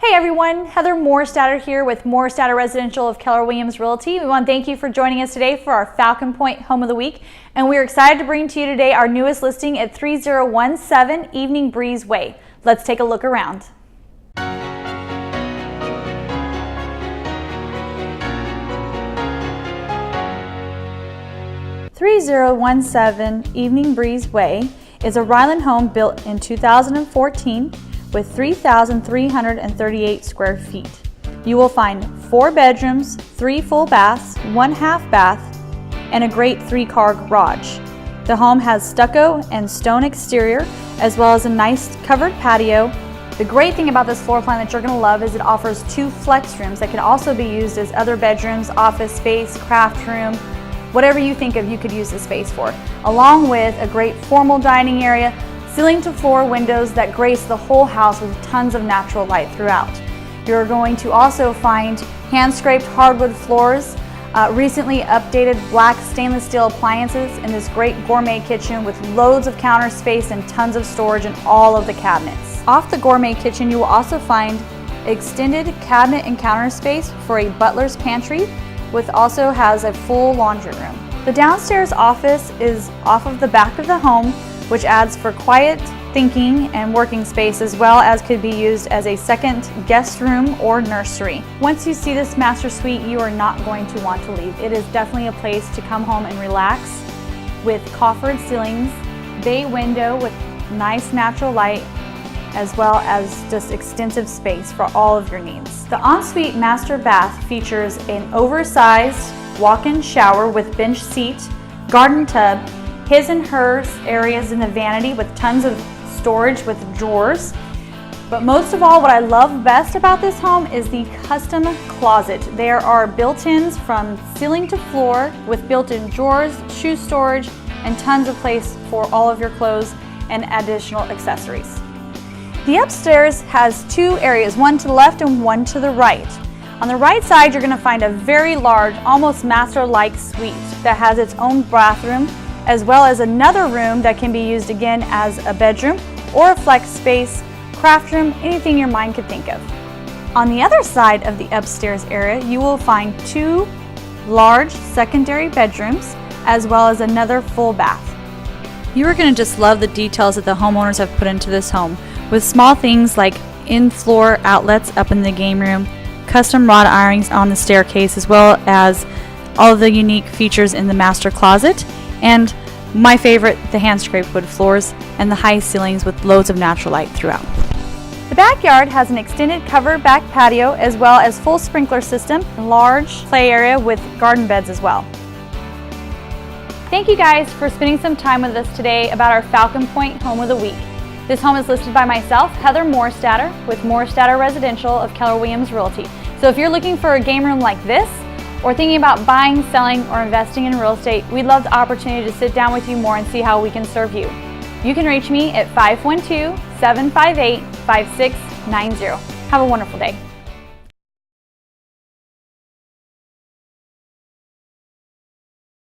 Hey everyone, Heather Morstatter here with Morstatter Residential of Keller Williams Realty. We want to thank you for joining us today for our Falcon Pointe Home of the Week, and we're excited to bring to you today our newest listing at 3017 Evening Breeze Way. Let's take a look around. "3017 Evening Breeze Way" is a Ryland home built in 2014 with 3,338 square feet. You will find 4 bedrooms, 3 full baths, 1 half bath, and a great 3-car garage. The home has stucco and stone exterior, as well as a nice covered patio. The great thing about this floor plan that you're going to love is it offers 2 flex rooms that can also be used as other bedrooms, office space, craft room, whatever you think of you could use the space for, along with a great formal dining area, ceiling to floor windows that grace the whole house with tons of natural light throughout. You're going to also find hand-scraped hardwood floors, recently updated black stainless steel appliances, and this great gourmet kitchen with loads of counter space and tons of storage in all of the cabinets. Off the gourmet kitchen, you will also find extended cabinet and counter space for a butler's pantry, which also has a full laundry room. The downstairs office is off of the back of the home, which adds for quiet thinking and working space, as well as could be used as a second guest room or nursery. Once you see this master suite, you are not going to want to leave. It is definitely a place to come home and relax with coffered ceilings, bay window with nice natural light, as well as just extensive space for all of your needs. The ensuite master bath features an oversized walk-in shower with bench seat, garden tub, his and hers areas in the vanity with tons of storage with drawers. But most of all, what I love best about this home is the custom closet. There are built-ins from ceiling to floor with built-in drawers, shoe storage, and tons of place for all of your clothes and additional accessories. The upstairs has 2 areas, one to the left and one to the right. On the right side, you're going to find a very large, almost master-like suite that has its own bathroom, as well as another room that can be used again as a bedroom or a flex space, craft room, anything your mind could think of. On the other side of the upstairs area, you will find 2 large secondary bedrooms, as well as another full bath. You are going to just love the details that the homeowners have put into this home, with small things like in-floor outlets up in the game room, custom wrought irons on the staircase, as well as all of the unique features in the master closet, and my favorite, the hand-scraped wood floors and the high ceilings with loads of natural light throughout. The backyard has an extended covered back patio, as well as full sprinkler system and large play area with garden beds as well. Thank you guys for spending some time with us today about our Falcon Pointe Home of the Week. This home is listed by myself, Heather Morstatter, with Morstatter Residential of Keller Williams Realty. So if you're looking for a game room like this, or thinking about buying, selling, or investing in real estate, we'd love the opportunity to sit down with you more and see how we can serve you. You can reach me at 512-758-5690. Have a wonderful day.